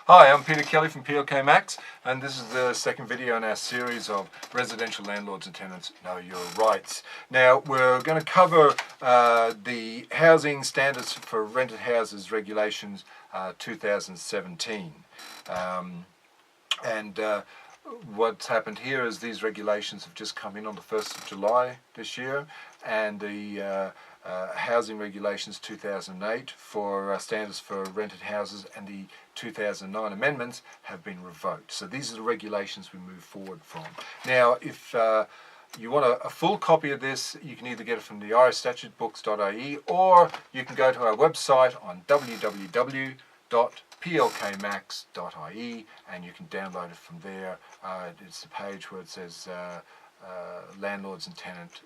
Hi, I'm Peter Kelly from PLK Max, and this is the second video in our series of Residential Landlords and Tenants Know Your Rights. Now, we're going to cover the Housing Standards for Rented Houses Regulations 2017. What's happened here is these regulations have just come in on the 1st of July this year, and the Housing Regulations 2008 for standards for rented houses and the 2009 amendments have been revoked. So these are the regulations we move forward from. Now, if you want a full copy of this, you can either get it from the irishstatutebooks.ie or you can go to our website on www.plkmax.ie and you can download it from there. It's the page where it says Landlords and Tenant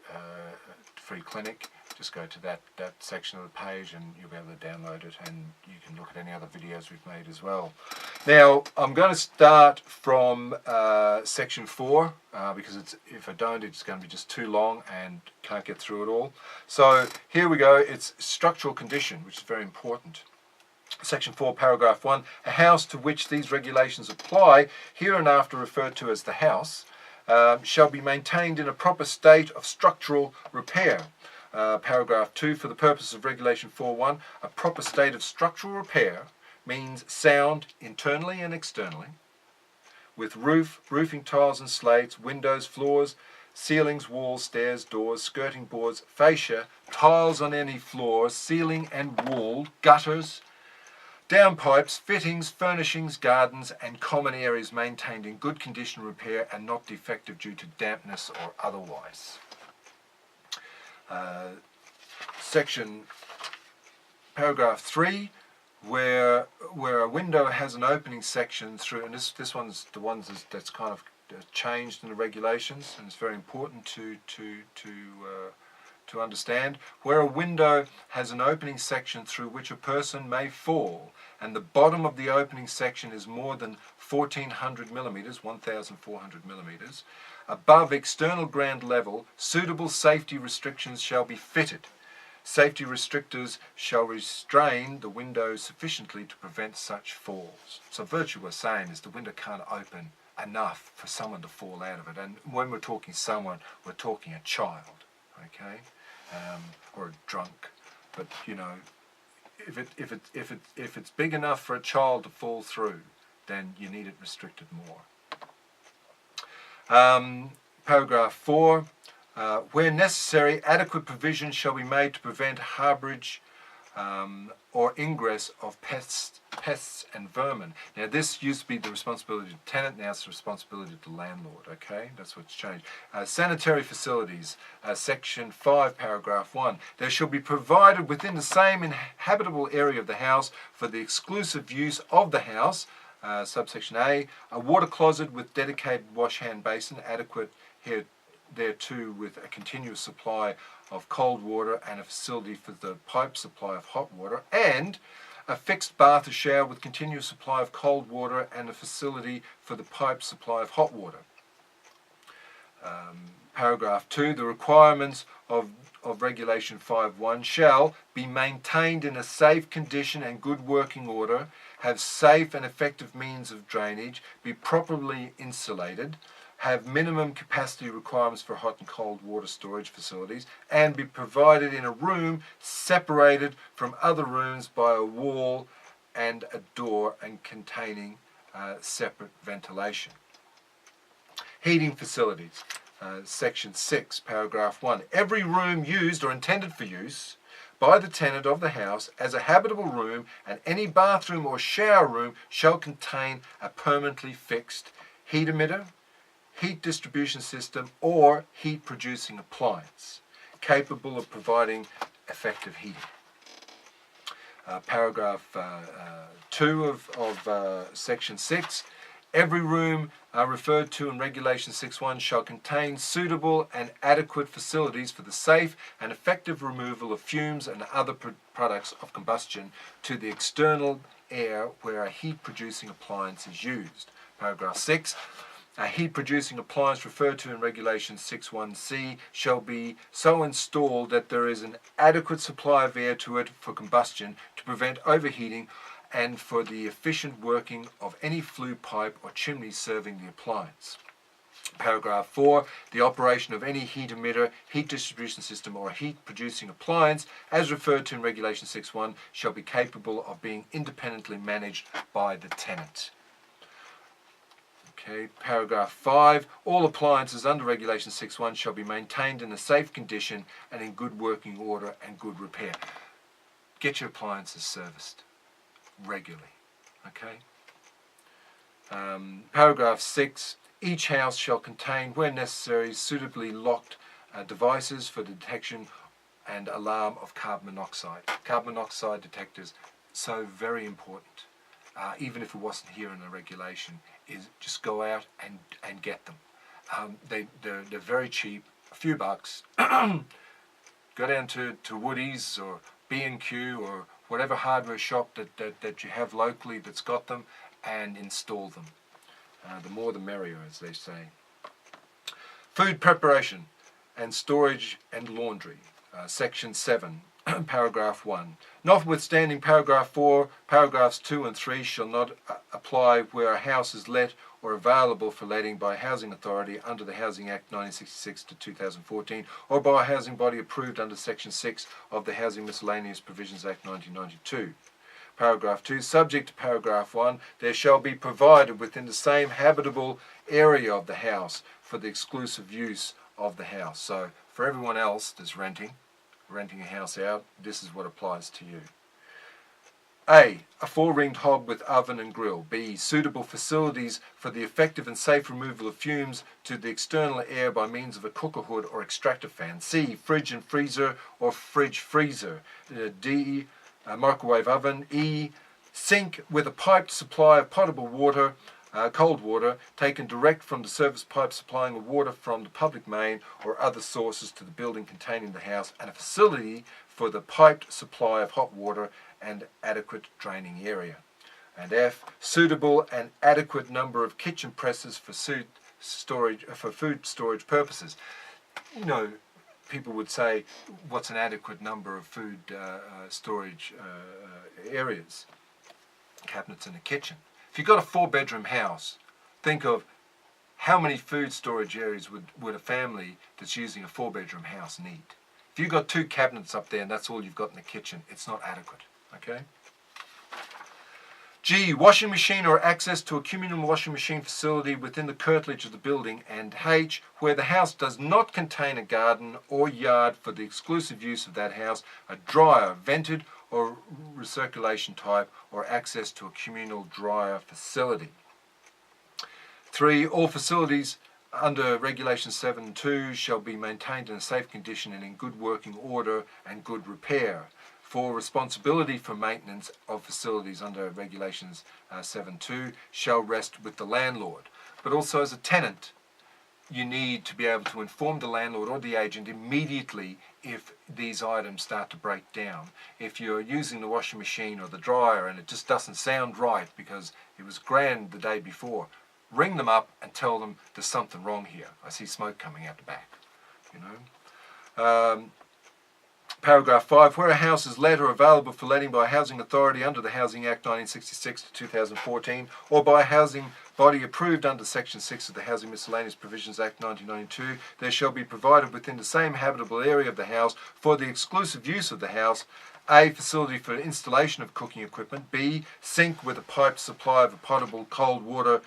Free Clinic. Just go to that section of the page and you'll be able to download it, and you can look at any other videos we've made as well. Now, I'm going to start from section 4 because if I don't, it's going to be just too long and can't get through it all. So here we go. It's structural condition, which is very important. Section 4, paragraph 1, a house to which these regulations apply, hereinafter referred to as the house, shall be maintained in a proper state of structural repair. Paragraph 2, for the purpose of Regulation 4.1, a proper state of structural repair means sound internally and externally, with roofing tiles and slates, windows, floors, ceilings, walls, stairs, doors, skirting boards, fascia, tiles on any floor, ceiling and wall, gutters, downpipes, fittings, furnishings, gardens, and common areas maintained in good condition, repair, and not defective due to dampness or otherwise. Section paragraph 3, where a window has an opening section through, and this one's the one that's kind of changed in the regulations, and it's very important to understand, where a window has an opening section through which a person may fall, and the bottom of the opening section is more than 1400 millimeters, 1400 millimeters, above external ground level, suitable safety restrictions shall be fitted. Safety restrictors shall restrain the window sufficiently to prevent such falls. So virtually we're saying is the window can't open enough for someone to fall out of it. And when we're talking someone, we're talking a child, okay, or a drunk. But you know, if it's big enough for a child to fall through, then you need it restricted more. Paragraph 4, where necessary, adequate provision shall be made to prevent harbourage or ingress of pests and vermin. Now, this used to be the responsibility of the tenant, now it's the responsibility of the landlord, okay? That's what's changed. Sanitary facilities, section 5, paragraph 1. There shall be provided within the same inhabitable area of the house for the exclusive use of the house, subsection A, a water closet with dedicated wash-hand basin, adequate thereto with a continuous supply of cold water and a facility for the pipe supply of hot water, and a fixed bath or shower with continuous supply of cold water and a facility for the pipe supply of hot water. Paragraph 2, the requirements of Regulation 5.1 shall be maintained in a safe condition and good working order, have safe and effective means of drainage, be properly insulated, have minimum capacity requirements for hot and cold water storage facilities, and be provided in a room separated from other rooms by a wall and a door and containing separate ventilation. Heating facilities, section 6, paragraph 1. Every room used or intended for use by the tenant of the house as a habitable room, and any bathroom or shower room shall contain a permanently fixed heat emitter, heat distribution system, or heat producing appliance capable of providing effective heating. Paragraph 2 of section 6. Every room referred to in Regulation 6.1 shall contain suitable and adequate facilities for the safe and effective removal of fumes and other products of combustion to the external air where a heat-producing appliance is used. Paragraph 6. A heat-producing appliance referred to in Regulation 6.1c shall be so installed that there is an adequate supply of air to it for combustion to prevent overheating and for the efficient working of any flue pipe or chimney serving the appliance. Paragraph 4, the operation of any heat emitter, heat distribution system or heat producing appliance as referred to in Regulation 6.1 shall be capable of being independently managed by the tenant. Okay, paragraph 5, all appliances under Regulation 6.1 shall be maintained in a safe condition and in good working order and good repair. Get your appliances serviced regularly. Okay. Paragraph 6, each house shall contain, where necessary, suitably locked devices for the detection and alarm of carbon monoxide. Carbon monoxide detectors, so very important. Even if it wasn't here in the regulation, is just go out and get them. They're very cheap, a few bucks. Go down to Woodies or B&Q or whatever hardware shop that you have locally that's got them, and install them. The more the merrier, as they say. Food preparation and storage and laundry. Section 7, paragraph 1. Notwithstanding paragraph 4, paragraphs 2 and 3 shall not apply where a house is let or available for letting by a housing authority under the Housing Act 1966 to 2014 or by a housing body approved under Section 6 of the Housing Miscellaneous Provisions Act 1992. Paragraph 2, subject to paragraph 1, there shall be provided within the same habitable area of the house for the exclusive use of the house. So for everyone else that's renting a house out, this is what applies to you. A 4-ringed hob with oven and grill. B, suitable facilities for the effective and safe removal of fumes to the external air by means of a cooker hood or extractor fan. C, fridge and freezer or fridge freezer. D, microwave oven. E, sink with a piped supply of potable water, cold water, taken direct from the service pipe supplying the water from the public main or other sources to the building containing the house, and a facility for the piped supply of hot water and adequate draining area. And F, suitable and adequate number of kitchen presses for food storage purposes. You know, people would say, what's an adequate number of food storage areas? Cabinets in the kitchen. If you've got a 4-bedroom house, think of how many food storage areas would a family that's using a 4-bedroom house need. If you've got 2 cabinets up there and that's all you've got in the kitchen, it's not adequate. Okay? G, washing machine or access to a communal washing machine facility within the curtilage of the building. And H, where the house does not contain a garden or yard for the exclusive use of that house, a dryer, vented or recirculation type, or access to a communal dryer facility. 3, all facilities under Regulation 7.2 shall be maintained in a safe condition and in good working order and good repair. 4, responsibility for maintenance of facilities under Regulations 7.2 shall rest with the landlord. But also as a tenant, you need to be able to inform the landlord or the agent immediately if these items start to break down. If you're using the washing machine or the dryer and it just doesn't sound right because it was grand the day before, ring them up and tell them there's something wrong here. I see smoke coming out the back. You know. Paragraph 5, where a house is let or available for letting by a housing authority under the Housing Act 1966 to 2014 or by a housing body approved under Section 6 of the Housing Miscellaneous Provisions Act 1992, there shall be provided within the same habitable area of the house for the exclusive use of the house, A, facility for installation of cooking equipment, B, sink with a piped supply of a potable cold water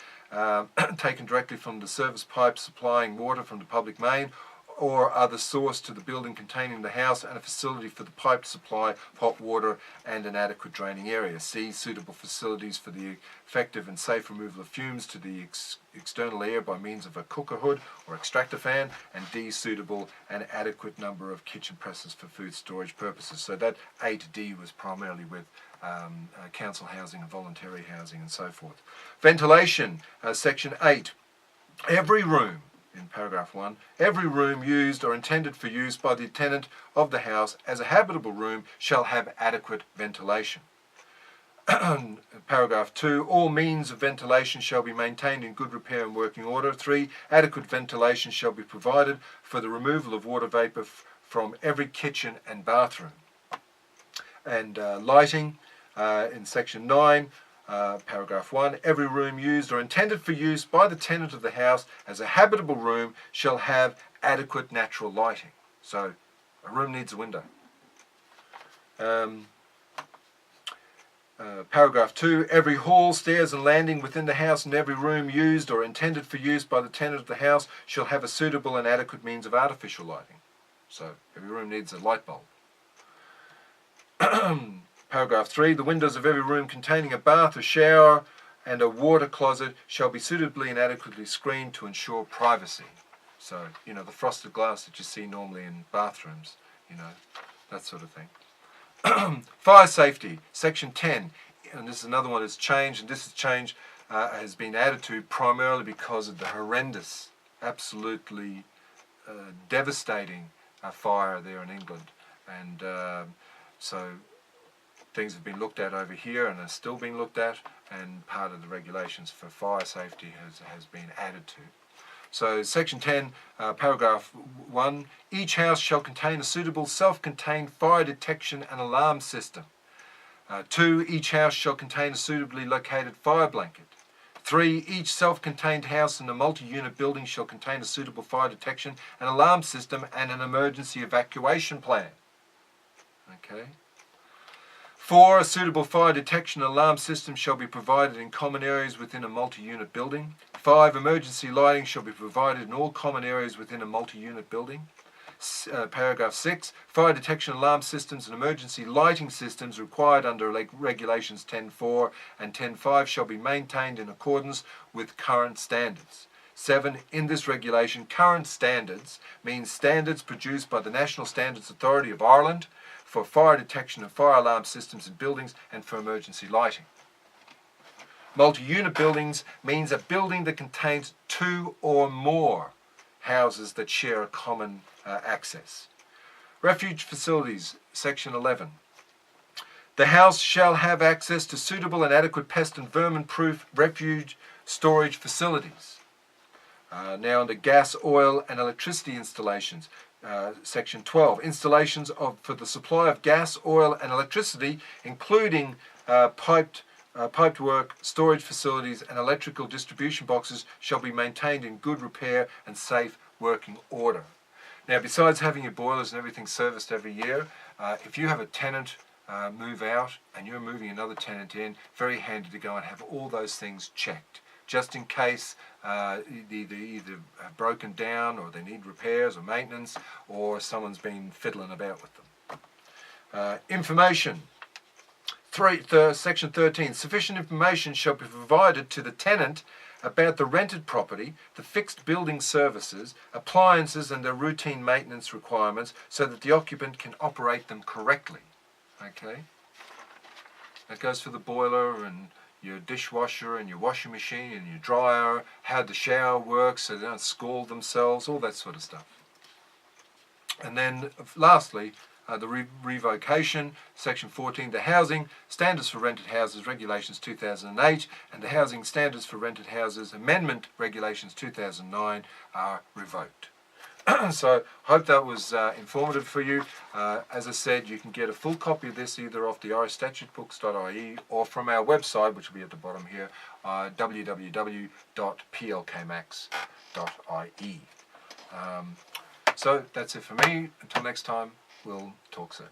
taken directly from the service pipe supplying water from the public main, or other source to the building containing the house, and a facility for the piped supply of hot water and an adequate draining area. C, suitable facilities for the effective and safe removal of fumes to the external air by means of a cooker hood or extractor fan. And D, suitable and adequate number of kitchen presses for food storage purposes. So that A to D was primarily with council housing and voluntary housing and so forth. Ventilation, Section 8. Every room, in paragraph 1, every room used or intended for use by the tenant of the house as a habitable room shall have adequate ventilation. Paragraph 2, all means of ventilation shall be maintained in good repair and working order. 3, adequate ventilation shall be provided for the removal of water vapour from every kitchen and bathroom. And lighting, in section 9, paragraph 1, every room used or intended for use by the tenant of the house as a habitable room shall have adequate natural lighting. So a room needs a window. Paragraph 2, every hall, stairs and landing within the house and every room used or intended for use by the tenant of the house shall have a suitable and adequate means of artificial lighting. So every room needs a light bulb. Paragraph 3, the windows of every room containing a bath, a shower and a water closet shall be suitably and adequately screened to ensure privacy. So, you know, the frosted glass that you see normally in bathrooms, you know, that sort of thing. Fire safety, section 10, and this is another one that's changed, and this change has been added to primarily because of the horrendous, absolutely devastating fire there in England. And so things have been looked at over here and are still being looked at, and part of the regulations for fire safety has been added to. So section 10, paragraph 1, each house shall contain a suitable self-contained fire detection and alarm system. 2, each house shall contain a suitably located fire blanket. 3, each self-contained house in a multi-unit building shall contain a suitable fire detection and alarm system and an emergency evacuation plan. Okay. 4, a suitable fire detection and alarm system shall be provided in common areas within a multi-unit building. 5, emergency lighting shall be provided in all common areas within a multi-unit building. Paragraph 6, fire detection alarm systems and emergency lighting systems required under regulations 10.4 and 10.5 shall be maintained in accordance with current standards. 7, in this regulation, current standards means standards produced by the National Standards Authority of Ireland for fire detection and fire alarm systems in buildings and for emergency lighting. Multi-unit buildings means a building that contains 2 or more houses that share a common access. Refuge facilities, section 11. The house shall have access to suitable and adequate pest and vermin-proof refuge storage facilities. Now under gas, oil and electricity installations, section 12. Installations for the supply of gas, oil and electricity, including piped work, storage facilities and electrical distribution boxes shall be maintained in good repair and safe working order. Now, besides having your boilers and everything serviced every year, if you have a tenant move out and you're moving another tenant in, very handy to go and have all those things checked, just in case either have broken down or they need repairs or maintenance, or someone's been fiddling about with them. Information. Section 13. Sufficient information shall be provided to the tenant about the rented property, the fixed building services, appliances and their routine maintenance requirements so that the occupant can operate them correctly. Okay? That goes for the boiler and your dishwasher and your washing machine and your dryer, how the shower works so they don't scald themselves, all that sort of stuff. And then lastly, the revocation, section 14, the housing standards for rented houses regulations 2008 and the housing standards for rented houses amendment regulations 2009 are revoked. So I hope that was informative for you. As I said, you can get a full copy of this either off the irishstatutebooks.ie or from our website, which will be at the bottom here, www.plkmax.ie. So that's it for me. Until next time, we'll talk soon.